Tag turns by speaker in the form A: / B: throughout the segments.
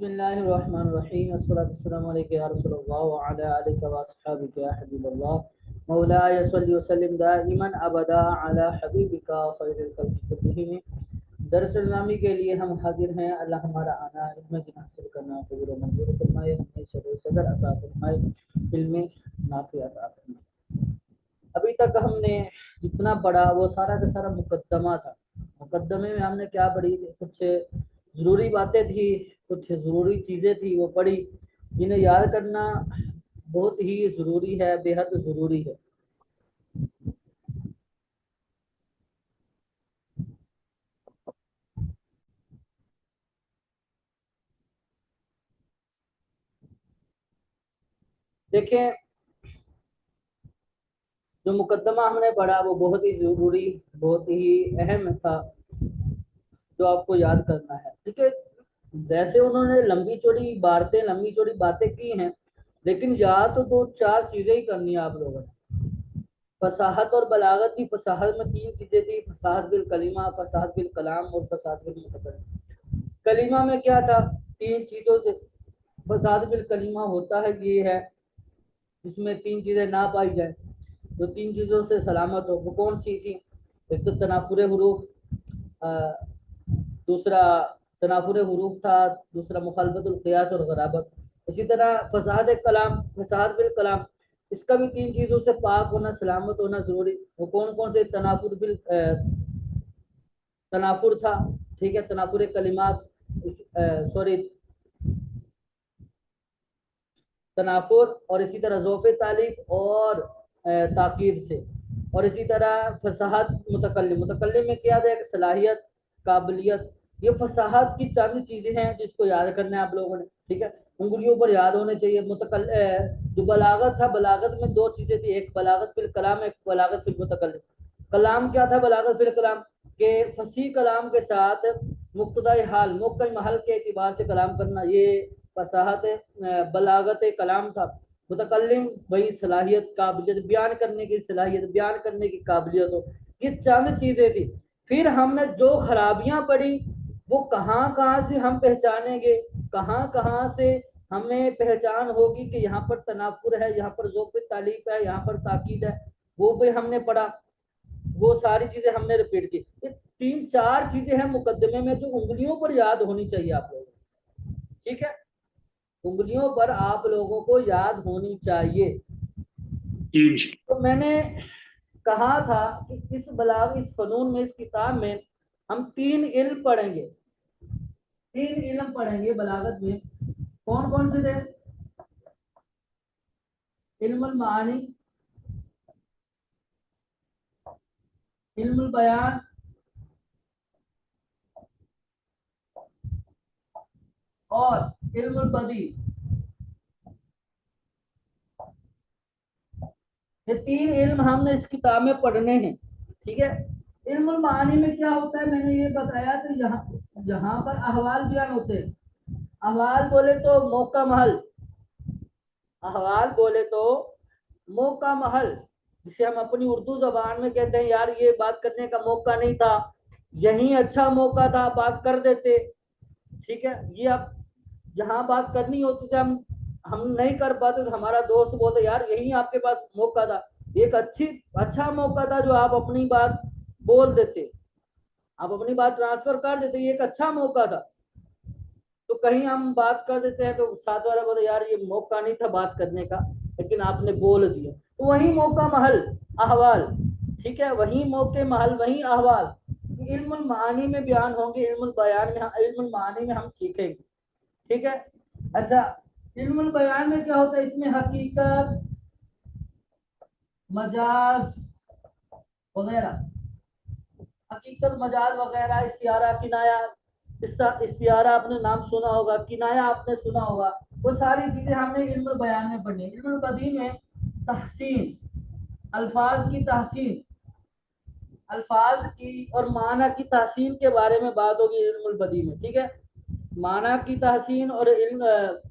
A: بسم اللہ الرحمن الرحیم والصلاة والسلام علیکہ یا رسول اللہ وعلی آلک واصحابک یا حبیب اللہ مولاي صلی وسلم دائما ابدا علی حبیبک خیر الخلق کلہم۔ درس نامی کے لیے ہم حاضر ہیں۔ اللہ ہمارا آنا علم دین حاصل کرنا قبول و منظور فرمائے، ہمیں شرع صدر عطا فرمائے، علم نافع عطا فرمائے۔ ابھی تک ہم نے جتنا پڑھا وہ سارا کا سارا مقدمہ تھا۔ مقدمے میں ہم نے کیا پڑھی؟ کچھ ضروری باتیں تھی، کچھ ضروری چیزیں تھی وہ پڑھی، جنہیں یاد کرنا بہت ہی ضروری ہے، بے حد ضروری ہے۔ دیکھیں، جو مقدمہ ہم نے پڑھا وہ بہت ہی ضروری، بہت ہی اہم تھا، جو آپ کو یاد کرنا ہے۔ ٹھیک ہے، ویسے انہوں نے لمبی چوڑی باتیں کی ہیں، لیکن یاد تو دو چار چیزیں ہی کرنی ہیں آپ لوگوں نے۔ فصاحت اور بلاغت کی، فصاحت میں تین چیزیں تھی: فصاحت بالکلمہ، فصاحت بالکلام اور فصاحت بالمتکلم۔ کلمہ میں کیا تھا؟ تین چیزوں سے فصاحت بالکلمہ ہوتا ہے، یہ ہے جس میں تین چیزیں نہ پائی جائیں، جو تین چیزوں سے سلامت ہو۔ وہ کون سی تھی؟ ایک تو تنافر حروف، دوسرا تنافر حروف تھا، دوسرا مخالفت القیاس اور غرابت۔ اسی طرح فصاحت کلام، فصاحت بالکلام، اس کا بھی تین چیزوں سے پاک ہونا، سلامت ہونا ضروری۔ وہ کون کون سے؟ تنافر تھا، ٹھیک ہے، تنافر کلمات، تنافر، اور اسی طرح ذوف تعلیف اور تاکید سے، اور اسی طرح فصاحت متکلم میں کیا تھا؟ ایک صلاحیت، قابلیت۔ یہ فصاحت کی چند چیزیں ہیں جس کو یاد کرنا ہے آپ لوگوں نے، ٹھیک ہے، انگلیوں پر یاد ہونے چاہیے۔ جو بلاغت تھا، بلاغت میں دو چیزیں تھی: ایک بلاغت فی الکلام، ایک بلاغت فی المتکلم۔ کلام کیا تھا؟ بلاغت فی الکلام، کہ فصیح کلام کے ساتھ مقتضی حال، موقع محل کے اعتبار سے کلام کرنا، یہ فصاحت بلاغت کلام تھا۔ متکلم وہی صلاحیت، قابلیت، بیان کرنے کی صلاحیت، بیان کرنے کی قابلیت ہو۔ یہ چند چیزیں تھی۔ پھر ہم نے جو خرابیاں پڑھی وہ کہاں کہاں سے ہم پہچانیں گے، کہاں کہاں سے ہمیں پہچان ہوگی کہ یہاں پر تنافر ہے، یہاں پر ذوق تعلیف ہے، یہاں پر تاکید ہے، وہ بھی ہم نے پڑھا۔ وہ ساری چیزیں ہم نے ریپیٹ کی۔ یہ تین چار چیزیں ہیں مقدمے میں جو انگلیوں پر یاد ہونی چاہیے آپ لوگوں کو، ٹھیک ہے، انگلیوں پر آپ لوگوں کو یاد ہونی چاہیے۔ تو میں نے کہا تھا کہ اس فنون میں، اس کتاب میں ہم تین علم پڑھیں گے، تین علم پڑھیں گے بلاغت میں۔ کون کون سے تھے؟ علم المعانی، علم البیان اور علم البدیع۔ یہ تین علم ہم نے اس کتاب میں پڑھنے ہیں، ٹھیک ہے۔ علم المعانی میں کیا ہوتا ہے؟ میں نے یہ بتایا کہ یہاں پر احوال بیان ہوتے ہیں۔ احوال بولے تو موقع محل، احوال بولے تو موقع محل، جسے ہم اپنی اردو زبان میں کہتے ہیں یار یہ بات کرنے کا موقع نہیں تھا، یہیں اچھا موقع تھا، بات کر دیتے، ٹھیک ہے۔ یہ اب جہاں بات کرنی ہوتی تھی ہم نہیں کر پاتے تو ہمارا دوست بولتے یار یہیں آپ کے پاس موقع تھا، ایک اچھا موقع تھا جو آپ اپنی بات بول دیتے، آپ اپنی بات ٹرانسفر کر دیتے، یہ ایک اچھا موقع تھا۔ تو کہیں ہم بات کر دیتے ہیں تو ساتھ والا بولتے یار یہ موقع نہیں تھا بات کرنے کا، لیکن آپ نے بول دیا، تو وہی موقع محل احوال، ٹھیک ہے، وہی موقع محل وہی احوال۔ علم المعانی میں بیان ہوں گے، علم البیان میں، علم المعانی میں ہم سیکھیں گے، ٹھیک ہے۔ اچھا، علم البیان میں کیا ہوتا ہے؟ اس میں حقیقت، مجاز وغیرہ، حقیقت، مجاز وغیرہ، استعارہ، کنایا، استعارہ آپ نے نام سنا ہوگا، کنایا آپ نے سنا ہوگا، وہ ساری چیزیں ہم نے علم البیان میں پڑھی۔ علم البدیع میں تحسین، الفاظ کی تحسین، الفاظ کی اور معنی کی تحسین کے بارے میں بات ہوگی علم البدیع میں، ٹھیک ہے، معنی کی تحسین اور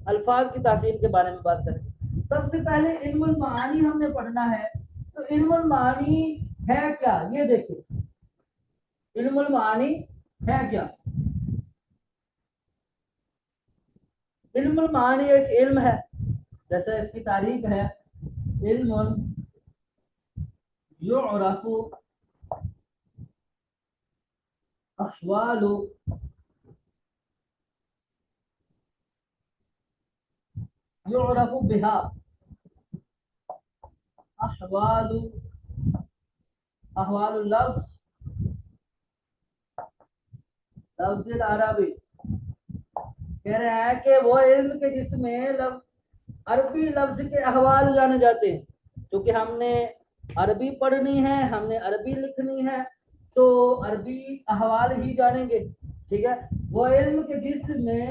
A: الفاظ کی تحسین کے بارے میں بات کریں گے۔ سب سے پہلے علم المعانی ہم نے پڑھنا ہے، تو علم المعانی ہے کیا یہ دیکھیں، علم المعانی ہے کیا؟ علم المعانی ایک علم ہے، جیسا اس کی تعریف ہے، علم یعرف احوال يعرف بها احوال اللفظ لفظ العربی، کہہ رہے ہیں کہ وہ علم کے جس میں عربی لفظ کے احوال جانے جاتے ہیں، کیونکہ ہم نے عربی پڑھنی ہے، ہم نے عربی لکھنی ہے، تو عربی احوال ہی جانیں گے، ٹھیک ہے، وہ علم کے جس میں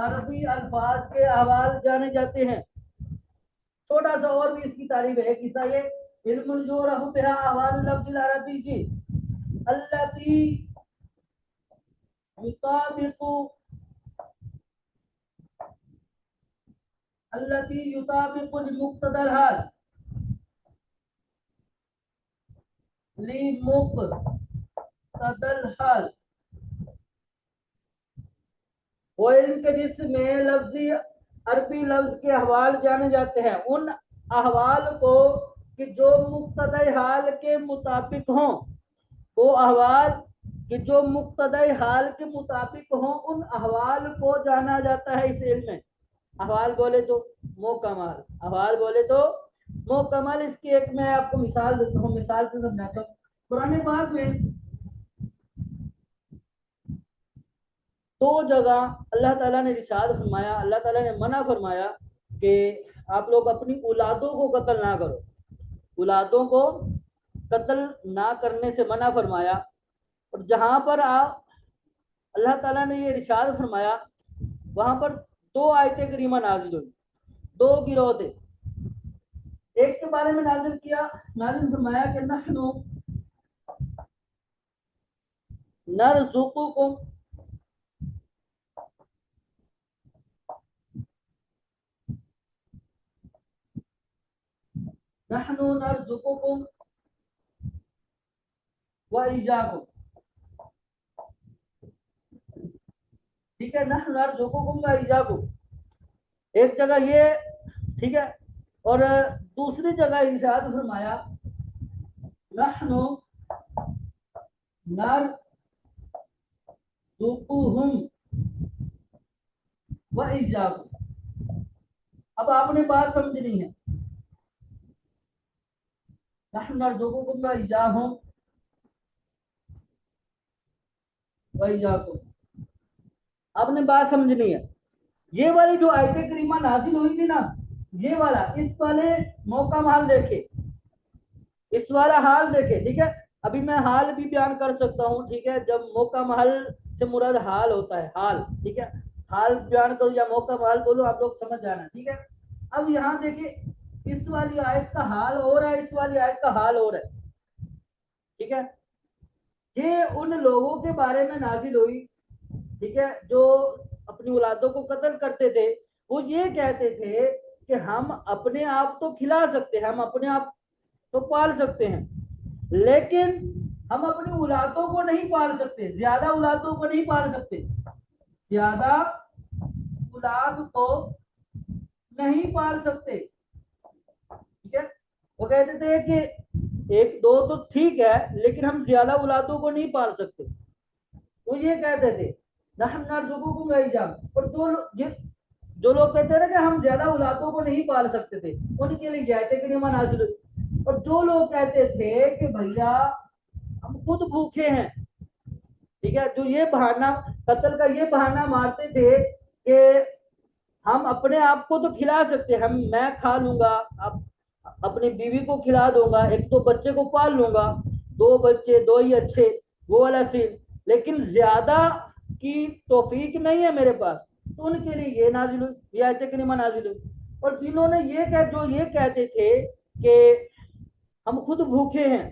A: عربی الفاظ کے احوال جانے جاتے ہیں۔ چھوٹا سا اور بھی اس کی تعریف ہے، قصہ یہ علم جو رہو بہا احوال لفظ العربی جی التي يطابق لمقتضى الحال لمقتضى الحال، وہ علم کے جس میں لفظی عربی لفظ کے احوال جانے جاتے ہیں، ان احوال کو کہ جو مقتضی حال کے مطابق ہوں، وہ احوال کہ جو مقتضی حال کے مطابق ہوں، ان احوال کو جانا جاتا ہے اس علم میں۔ احوال بولے تو مکمل، احوال بولے تو مکمل۔ اس کی ایک میں آپ کو مثال دیتا ہوں، مثال سے سمجھاتا ہوں۔ قرآن پاک میں دو جگہ اللہ تعالیٰ نے ارشاد فرمایا، اللہ تعالیٰ نے منع فرمایا کہ آپ لوگ اپنی اولادوں کو قتل نہ کرو، اولادوں کو قتل نہ کرنے سے منع فرمایا۔ اور جہاں پر اللہ تعالیٰ نے یہ ارشاد فرمایا، وہاں پر دو آیتیں کریمہ نازل ہوئی، دو گروہ تھے۔ ایک کے بارے میں نازل فرمایا کہ نحن نرزقکم نحن نرزقکم وإياکم، ٹھیک ہے، نحن نرزقکم وإياکم، ایک جگہ یہ، ٹھیک ہے، اور دوسری جگہ ارشاد فرمایا نحن نرزقہم وإياکم۔ اب آپ نے بات سمجھنی ہے، نحن نرزقکم وإياکم، آپ نے بات سمجھنی ہے۔ یہ والی جو آیت کریمہ نازل ہوئی تھی نا، یہ والا، اس والے موقع حال دیکھے، اس والا حال دیکھے، ٹھیک ہے، ابھی میں حال بھی بیان کر سکتا ہوں، ٹھیک ہے، جب موقع محل سے مراد حال ہوتا ہے، حال، ٹھیک ہے، حال بیان کرو یا موقع محل بولو، آپ لوگ سمجھ جانا، ٹھیک ہے۔ اب یہاں دیکھیں، اس والی آیت کا حال ہو رہا ہے، اس والی آیت کا حال ہو رہا ہے، ٹھیک ہے۔ یہ ان لوگوں کے بارے میں نازل ہوئی، ٹھیک ہے، جو اپنی اولادوں کو قتل کرتے تھے، وہ یہ کہتے تھے کہ ہم اپنے آپ تو کھلا سکتے ہیں، ہم اپنے آپ تو پال سکتے ہیں، لیکن ہم اپنی اولادوں کو نہیں پال سکتے، زیادہ اولادوں کو نہیں پال سکتے، زیادہ اولاد کو نہیں پال سکتے، ٹھیک ہے۔ وہ کہتے تھے کہ ایک دو تو ٹھیک ہے، لیکن ہم زیادہ اولادوں کو نہیں پال سکتے، وہ یہ کہتے تھے نحن نرزقکم وإياکم۔ اور جو لوگ کہتے ہیں نا کہ ہم زیادہ اولادوں کو نہیں پال سکتے تھے، ان کے لیے آیت کریمہ نازل ہوئی۔ اور جو لوگ کہتے تھے کہ بھیا ہم خود بھوکے ہیں، ٹھیک ہے، جو یہ بہانہ قتل کا یہ بہانہ مارتے تھے کہ ہم اپنے آپ کو تو کھلا سکتے، میں کھا لوں گا، اپنی بیوی کو کھلا دوں گا، ایک تو بچے کو پال لوں گا، دو بچے دو ہی اچھے، وہ والا سین، لیکن زیادہ کی توفیق نہیں ہے میرے پاس، تو ان کے لیے یہ نازل ہوئی، یہ آیت کریمہ نازل ہوئی۔ اور جنہوں نے جو یہ کہتے تھے کہ ہم خود بھوکے ہیں،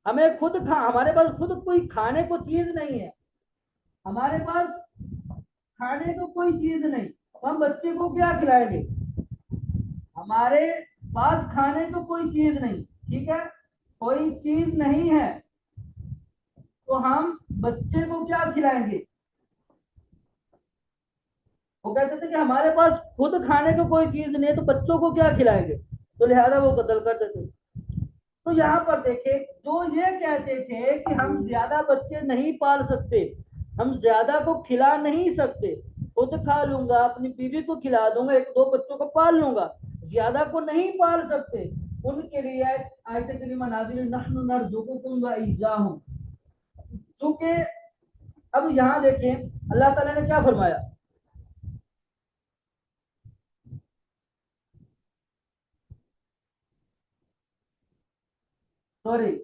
A: ہمارے پاس خود کوئی کھانے کو چیز نہیں ہے، ہمارے پاس کھانے کو کوئی چیز نہیں، ہم بچے کو کیا کھلائیں گے، ہمارے پاس کھانے کو کوئی چیز نہیں، ٹھیک ہے، کوئی چیز نہیں ہے، تو ہم بچے کو کیا کھلائیں گے، وہ کہتے تھے کہ ہمارے پاس خود کھانے کو کوئی چیز نہیں ہے تو بچوں کو کیا کھلائیں گے، تو لہذا وہ قتل کرتے تھے۔ تو یہاں پر دیکھیں جو یہ کہتے تھے کہ ہم زیادہ بچے نہیں پال سکتے، ہم زیادہ کو کھلا نہیں سکتے، خود کھا لوں گا، اپنی بیوی کو کھلا دوں گا، ایک دو بچوں کو پال لوں گا، زیادہ کو نہیں پال سکتے، ان کے لیے آیت کریمہ نازل نحن نرزقکم وایاہم۔ چونکہ اب یہاں دیکھیں اللہ تعالیٰ نے کیا فرمایا، سوری،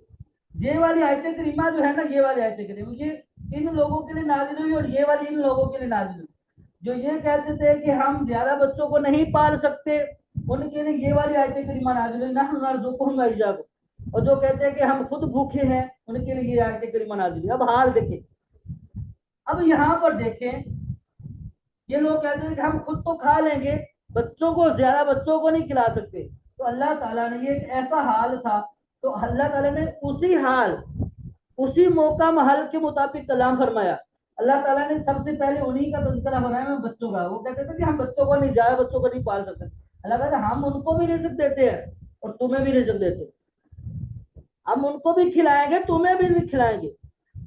A: یہ والی آیت کریمہ جو ہے نا، یہ والی آیت کریمہ یہ ان لوگوں کے لیے نازل ہوئی، اور یہ والی ان لوگوں کے لیے نازل ہوئی جو یہ کہتے تھے کہ ہم زیادہ بچوں کو نہیں پال سکتے، ان کے لیے یہ والی آیت کریمہ نازل ہوئی نحن نرزقکم وایاکم، اور جو کہتے ہیں کہ ہم خود بھوکے ہیں ان کے لیے یہ آیت کریمہ نازل ہوئی۔ اب حال دیکھیں، اب یہاں پر دیکھیں یہ لوگ کہتے ہیں کہ ہم خود تو کھا لیں گے، بچوں کو زیادہ بچوں کو نہیں کھلا سکتے، تو اللہ تعالیٰ نے یہ ایک ایسا حال تھا، تو اللہ تعالیٰ نے اسی حال اسی موقع محل کے مطابق کلام فرمایا۔ اللہ تعالیٰ نے سب سے پہلے انہی کا تذکرہ فرمایا میں بچوں کا، وہ کہتے تھے کہ ہم بچوں کو نہیں، زیادہ بچوں کو نہیں پال سکتے، اللہ کہتا ہے ہم ان کو بھی رزق دیتے ہیں اور تمہیں بھی رزق دیتے ہیں، ہم ان کو بھی کھلائیں گے تمہیں بھی کھلائیں گے۔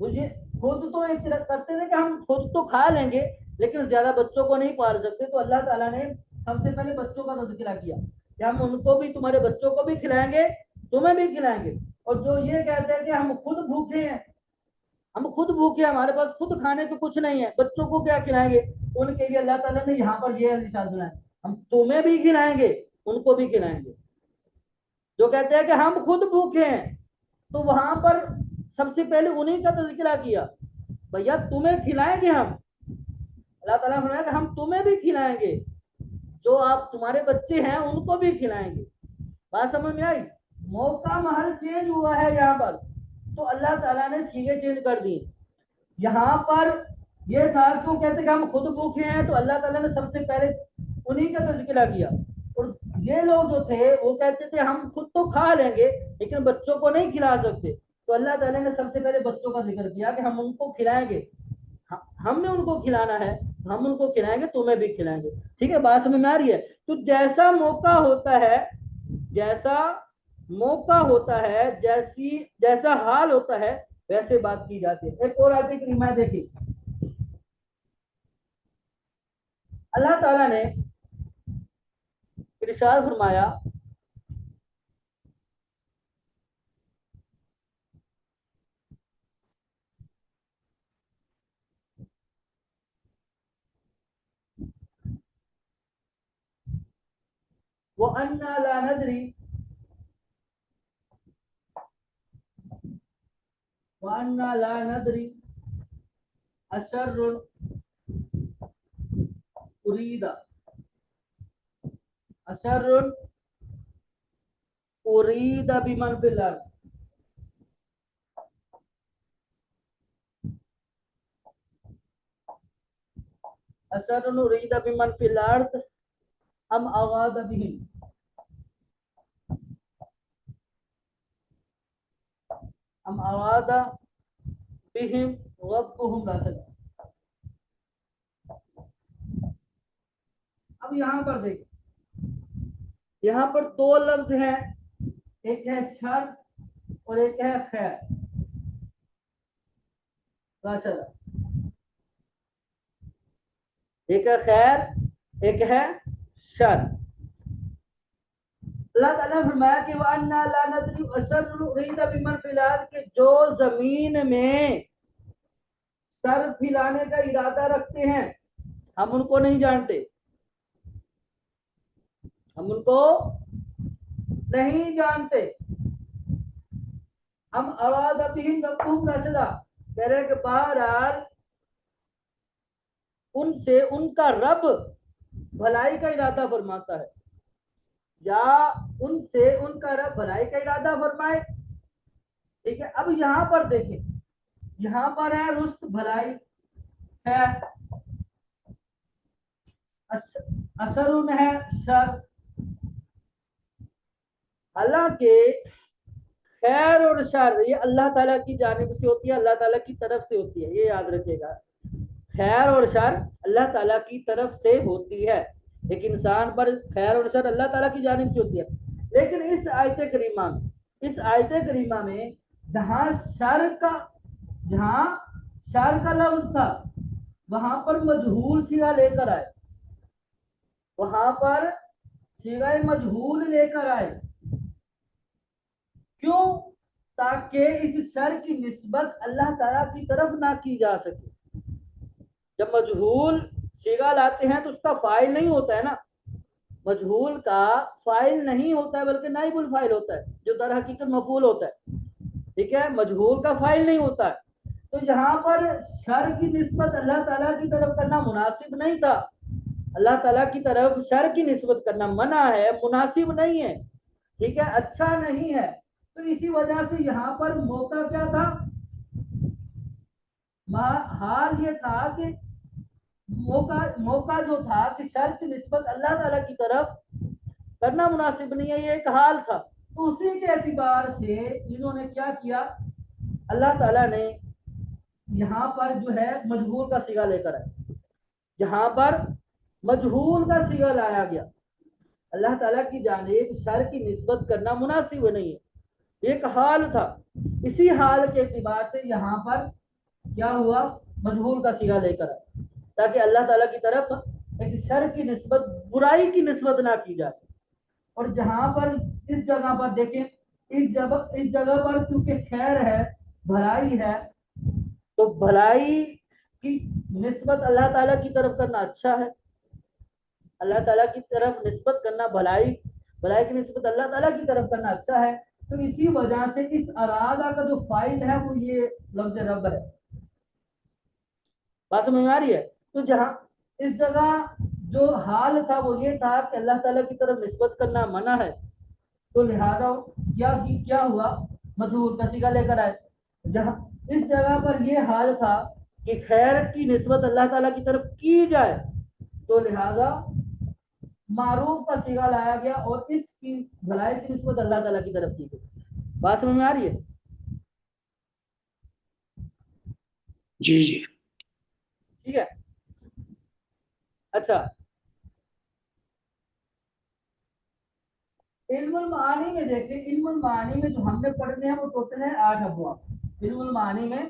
A: مجھے خود تو ایک کرتے تھے کہ ہم خود تو کھا لیں گے لیکن زیادہ بچوں کو نہیں پال سکتے، تو اللہ تعالیٰ نے سب سے پہلے بچوں کا تذکرہ کیا کہ ہم ان کو بھی، تمہارے بچوں کو بھی کھلائیں گے تمہیں بھی کھلائیں گے۔ اور جو یہ کہتے ہیں کہ ہم خود بھوکے ہیں، ہم خود بھوکے ہیں، ہمارے پاس خود کھانے کو کچھ نہیں ہے، بچوں کو کیا کھلائیں گے، ان کے لیے اللہ تعالیٰ نے یہاں پر یہ ارشاد سنایا ہم تمہیں بھی کھلائیں گے ان کو بھی کھلائیں گے۔ جو کہتے ہیں کہ ہم خود بھوکے ہیں، تو وہاں پر سب سے پہلے انہی کا تذکرہ کیا، بھیا تمہیں کھلائیں گے ہم، اللہ تعالیٰ نے فرمایا کہ ہم تمہیں بھی کھلائیں گے، جو آپ تمہارے بچے ہیں ان کو بھی کھلائیں گے۔ بات سمجھ میں آئی؟ موقع محل چینج ہوا ہے یہاں پر، تو اللہ تعالیٰ نے سیگے چینج کر دی۔ یہاں پر یہ تھا کہ وہ کہتے کہ ہم خود بھوکے ہیں، تو اللہ تعالیٰ نے سب سے پہلے انہی کا تذکرہ کیا، اور یہ لوگ جو تھے وہ کہتے تھے ہم خود تو کھا لیں گے لیکن بچوں کو نہیں کھلا سکتے، تو اللہ تعالیٰ نے سب سے پہلے بچوں کا ذکر کیا کہ ہم ان کو کھلائیں گے، ہم نے ان کو کھلانا ہے، ہم ان کو کھلائیں گے تمہیں بھی کھلائیں گے۔ ٹھیک ہے، بات سمجھ میں آ رہی ہے؟ تو جیسا موقع ہوتا ہے، جیسا موقع ہوتا ہے، جیسا حال ہوتا ہے ویسے بات کی جاتی ہے۔ ایک اور آیت کریمہ دیکھیں، اللہ تعالیٰ نے ارشاد فرمایا وَأَنَّا لَا نَدْرِي وَأَنَّا لَا نَدْرِي أَشَرٌ أُرِيدَ بِمَنْ فِي الْأَرْضِ أَشَرٌ أُرِيدَ بِمَنْ فِي الْأَرْضِ أَمْ أَرَادَ بِهِمْ رَبُّهُمْ رَشَدًا۔ اب یہاں پر دیکھیں، یہاں پر دو لفظ ہیں، ایک ہے شر اور ایک ہے خیر، راشدہ، ایک ہے خیر ایک ہے شر۔ اللہ تعالیٰ نے فرمایا کہ وَأَنَّا لَا نَدْرِي أَشَرٌ أُرِيدَ بِمَنْ فِي الْأَرْضِ، کہ جو زمین میں سر پھیلانے کا ارادہ رکھتے ہیں ہم ان کو نہیں جانتے، ہم ان کو نہیں جانتے، ہم اراد بہم ربہم رشدا، کہہ رہے کہ بہرحال ان سے ان کا رب بھلائی کا ارادہ فرماتا ہے، یا ان سے ان کا رب بھلائی کا ارادہ فرمائے۔ ٹھیک ہے، اب یہاں پر دیکھیں، یہاں پر ہے رست بھلائی ہے، اثر ہے شر، حالانکہ خیر اور شر یہ اللہ تعالیٰ کی جانب سے ہوتی ہے، اللہ تعالیٰ کی طرف سے ہوتی ہے، یہ یاد رکھے گا۔ خیر اور شر اللہ تعالیٰ کی طرف سے ہوتی ہے، ایک انسان پر خیر اور شر اللہ تعالیٰ کی جانب سے ہوتی ہے. لیکن اس آیت کریمہ میں جہاں شر کا لفظ تھا وہاں پر مجہول صیغہ لے کر آئے، وہاں پر صیغہ مجہول لے کر آئے. کیوں؟ تاکہ اس شر کی نسبت اللہ تعالیٰ کی طرف نہ کی جا سکے. جب مجہول صیغہ لاتے ہیں تو اس کا فاعل نہیں ہوتا ہے نا، مجہول کا فاعل نہیں ہوتا ہے بلکہ نائب الفاعل ہوتا ہے جو در حقیقت مفعول ہوتا ہے. ٹھیک ہے، مجہول کا فاعل نہیں ہوتا ہے. تو یہاں پر شر کی نسبت اللہ تعالیٰ کی طرف کرنا مناسب نہیں تھا. اللہ تعالیٰ کی طرف شر کی نسبت کرنا منع ہے، مناسب نہیں ہے. ٹھیک ہے، اچھا نہیں ہے. تو اسی وجہ سے یہاں پر موقع کیا تھا؟ حال یہ تھا کہ موقع جو تھا کہ شر کی نسبت اللہ تعالیٰ کی طرف کرنا مناسب نہیں ہے، یہ ایک حال تھا. تو اسی کے اعتبار سے انہوں نے کیا کیا، اللہ تعالیٰ نے یہاں پر جو ہے مجہول کا صیغہ لے کر آئے. جہاں پر مجہول کا صیغہ لایا گیا، اللہ تعالیٰ کی جانب شر کی نسبت کرنا مناسب نہیں ہے، ایک حال تھا. اسی حال کے اعتبار سے یہاں پر کیا ہوا، مجہول کا صیغہ لے کر آئے تاکہ اللہ تعالیٰ کی طرف ایک شر کی نسبت، برائی کی نسبت نہ کی جا سکے. اور جہاں پر اس جگہ پر دیکھیں، اس جگہ پر چونکہ خیر ہے، بھلائی ہے، تو بھلائی کی نسبت اللہ تعالیٰ کی طرف کرنا اچھا ہے. اللہ تعالیٰ کی طرف نسبت کرنا، بھلائی کی نسبت اللہ تعالیٰ کی طرف کرنا اچھا ہے. تو اسی وجہ سے اس ارادہ کا جو فاعل ہے وہ یہ لفظ رب ہے. بات سمجھ میں آ رہی ہے؟ تو جہاں اس جگہ جو حال تھا وہ یہ تھا کہ اللہ تعالیٰ کی طرف نسبت کرنا منع ہے، تو لہذا کیا ہوا، مجہول کا صیغہ لے کر آئے. جہاں اس جگہ پر یہ حال تھا کہ خیر کی نسبت اللہ تعالیٰ کی طرف کی جائے، تو لہذا معروف کا صیغہ لایا گیا اور اس کی بھلائی کی نسبت اللہ تعالیٰ کی طرف کی گئی. بات سمجھ میں آ رہی ہے؟
B: جی جی
A: ٹھیک ہے. اچھا، علم المعانی میں دیکھیں، علم المعانی میں جو ہم نے پڑھنے ہیں وہ ٹوٹل ہے 8 ابواب. علم المعانی میں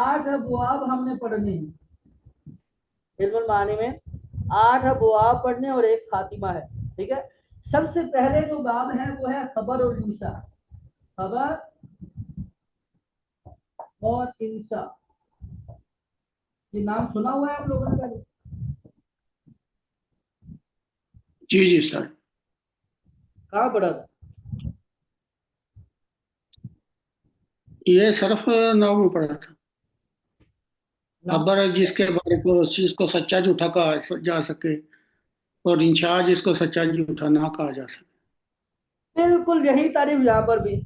A: 8 ابواب ہم نے پڑھنے ہیں. علم المعانی میں 8 ابواب پڑھنے اور ایک خاتمہ ہے. ٹھیک ہے، سب سے پہلے جو باب ہے وہ ہے خبر اور انشاء. خبر اور انشاء، یہ نام سنا ہوا ہے آپ لوگوں نے پہلے؟
B: جی جی سر.
A: کہاں پڑھا تھا؟
B: یہ صرف ناؤ میں پڑھا تھا. خبر ہے جس کے بارے کو اس چیز کو سچا جھوٹا کہا جا سکے، اور انشاء جس کو سچا جھوٹا نہ کہا جا سکے.
A: بالکل یہی تعریف یہاں پر بھی.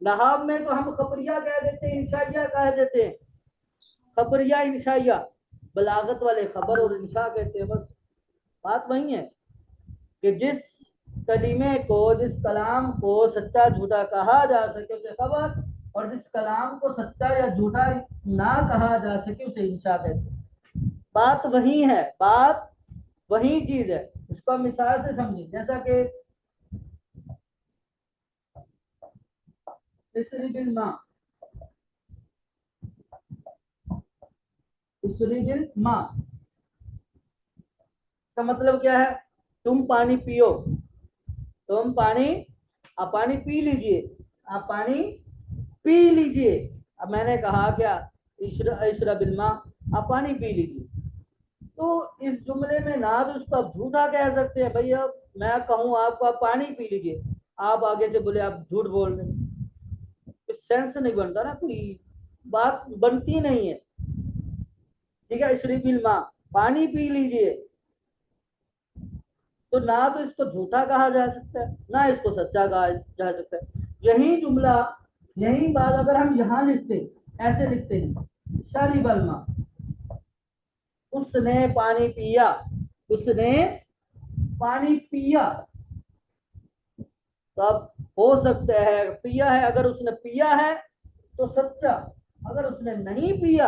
A: نحو میں تو ہم خبریہ کہہ دیتے ہیں، انشائیہ کہہ دیتے ہیں. خبریہ انشائیہ، بلاغت والے خبر اور انشاء کہتے ہیں. بس بات وہی ہے کہ جس کلمے کو، جس کلام کو سچا جھوٹا کہا جا سکے اسے خبر، اور جس کلام کو سچا یا جھوٹا نہ کہا جا سکے اسے انشاء کہتے ہیں. بات وہی ہے، بات وہی چیز ہے. اس کو مثال سے سمجھیں، جیسا کہ اسرج الماء، اسرج الماء کا مطلب کیا ہے؟ تم پانی پیو، تم آپ پانی پی لیجئے، آپ پانی پی لیجئے. اب میں نے کہا کیا، اشرب الماء، آپ پانی پی لیجئے. تو اس جملے میں نہ تو اس کو آپ جھوٹا کہہ سکتے ہیں، بھائی اب میں کہوں آپ کو آپ پانی پی لیجئے، آپ آگے سے بولے آپ جھوٹ بول رہے ہیں، سینس نہیں بنتا نا، کوئی بات بنتی نہیں ہے. ٹھیک ہے، اشرب الماء، پانی پی لیجئے. تو نہ تو اس کو جھوٹا کہا جا سکتا ہے، نہ اس کو سچا کہا جا سکتا ہے. یہی جملہ، یہی بات اگر ہم یہاں لکھتے، ایسے لکھتے ہیں، شرب الماء، اس نے پانی پیا، اس نے پانی پیا. تو اب ہو سکتا ہے پیا ہے، اگر اس نے پیا ہے تو سچا، اگر اس نے نہیں پیا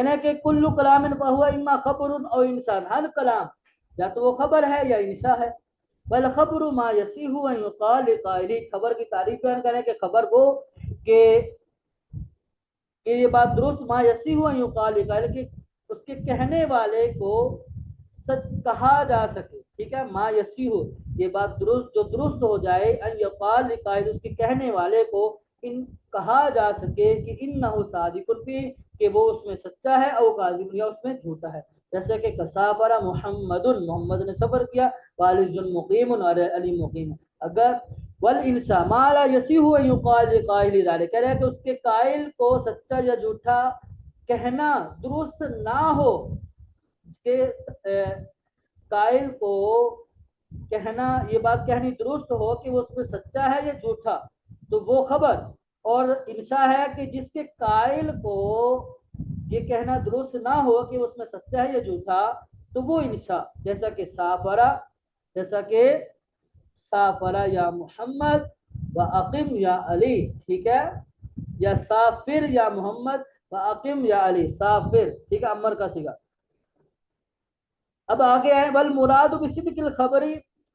A: کہنا کہ کل کلام فہو اما خبر او انسان، ہر کلام یا تو وہ خبر ہے یا انشاء ہے. والخبر ما یصح ان یقال لقائل، خبر کی تعریف بیان کریں کہ خبر وہ کہ یہ بات درست، ما یصح ان یقال لقائل کہ اس کے کہنے والے کو سچ کہا جا سکے. ٹھیک ہے، ما یصح یہ بات درست، جو درست ہو جائے، ان یقال لقائل اس کے کہنے والے کو ان کہا جا سکے کہ انہ صادق فی، کہ وہ اس میں سچا ہے، او کاذب یا اس میں جھوٹا ہے. جیسے کہ کسافر محمد، محمد نے سفر کیا، والد مقیم اور علی مقیم. اگر والانشاء ما لا یصح ان یقال لقائل ذلک، کہہ رہا ہے کہ اس کے قائل کو سچا یا جھوٹا کہنا درست نہ ہو، اس کے قائل کو کہنا، یہ بات کہنی درست ہو کہ وہ اس میں سچا ہے یا جھوٹا، تو وہ خبر. اور انشاء ہے کہ جس کے قائل کو یہ کہنا درست نہ ہو کہ اس میں سچا ہے یا جھوٹا، تو وہ انشاء. جیسا کہ سافرا یا محمد و اقم یا علی. ٹھیک ہے، یا سافر یا محمد و اقم یا علی، سافر. ٹھیک ہے، امر کا صیغہ. اب آگے ہے والمراد بصدق الخبر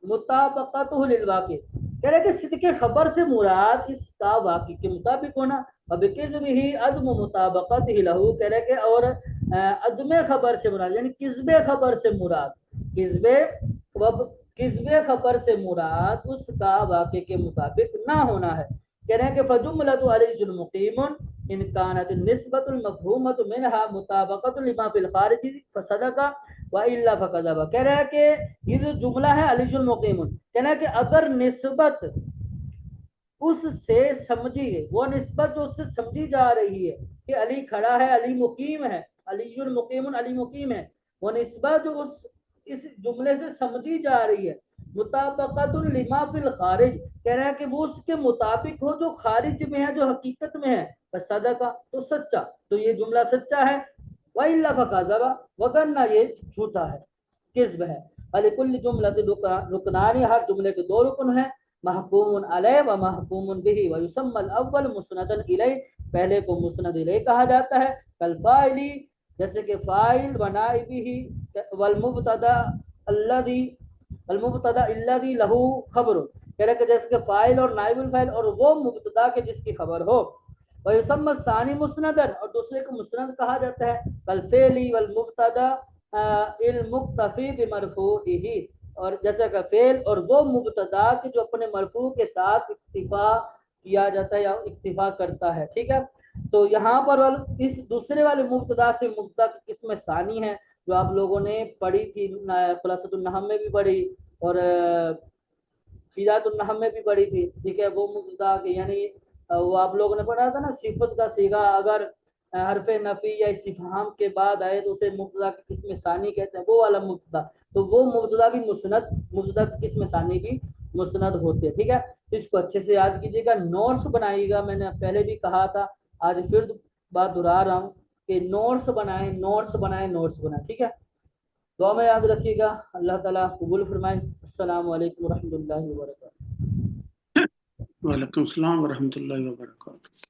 A: مطابقتہ للواقع، کہہ رہے کہ صدق خبر سے مراد اس کا واقع کے مطابق ہونا. اب کذبہ عدم مطابقتہ لہ، کہہ رہے کہ اور عدم خبر سے مراد یعنی کذب خبر سے مراد، کذب خبر سے مراد اس کا واقع کے مطابق نہ ہونا ہے. کہہ رہے ہیں کہ فجملۃ علیہ المقیم ان كانت النسبۃ المفہومۃ منها مطابقۃ لما فی الخارج فصدق والا فكذب. کہہ رہا ہے کہ یہ جو جملہ ہے علی المقیم، کہنا ہے کہ اگر نسبت اس سے سمجھی گئی، وہ نسبت جو اس سے سمجھی جا رہی ہے کہ علی کھڑا ہے، علی مقیم ہے، علی المقیم، علی مقیم ہے، وہ نسبت جو اس جملے سے سمجھی جا رہی ہے مطابقت لما فی الخارج، کہہ رہا ہے کہ وہ اس کے مطابق ہو جو خارج میں ہے، جو حقیقت میں ہے، بس صدقہ تو سچا، تو یہ جملہ سچا ہے. وَإِلَّا فَكَذَبَ، وگرنہ یہ جھوٹا ہے، کذب ہے. فَلِكُلِّ جُمْلَةٍ رُكْنَانِ، ہر جملے کے دو رکن ہیں، محکوم علیہ و محکوم بہ، ویسمى الاول مسندا الیہ، پہلے کو مسند الیہ کہا جاتا ہے. کالفاعل، جیسے کہ فاعل و نائبہ، والمبتدا الذی لہ خبر، کہہ رہے کہ جیسے کہ فاعل اور نائب الفاعل اور وہ مبتدا کے جس کی خبر ہو. ویسمى الثانی مسندا، اور دوسرے کو مسند کہا جاتا ہے. کالفعل والمبتدا المقتفی بمرفوعہ، اور جیسا کہ فعل اور وہ مبتدا کہ جو اپنے مرفوع کے ساتھ اکتفا کیا جاتا ہے یا اکتفا کرتا ہے. ٹھیک ہے، تو یہاں پر اس دوسرے والے مبتدا سے مبتدا کی قسم ثانی ہے، جو آپ لوگوں نے پڑھی تھی، خلاصۃ النحو میں بھی پڑھی اور ہدایۃ النحو میں بھی پڑھی تھی. ٹھیک ہے، وہ مبتدا کے یعنی وہ آپ لوگوں نے پڑھا تھا نا، صفت کا صیغہ اگر حرف نفی یا استفہام کے بعد آئے تو اسے مبتدا کی قسم ثانی کہتے ہیں، وہ والا مبتدا. تو وہ مبتدا بھی مسند، مبتدا کی قسم ثانی بھی مسند ہوتے ہیں. ٹھیک ہے، اس کو اچھے سے یاد کیجیے گا، نوٹس بنائیے گا. میں نے پہلے بھی کہا تھا، آج پھر بات دہرا رہا ہوں کہ نوٹس بنائیں، نوٹس بنائیں، نوٹس بنائیں. ٹھیک ہے، دعا میں یاد رکھیے گا. اللہ تعالیٰ قبول فرمائے. السلام علیکم ورحمۃ اللہ وبرکاتہ.
B: وعلیکم السلام ورحمۃ اللہ وبرکاتہ.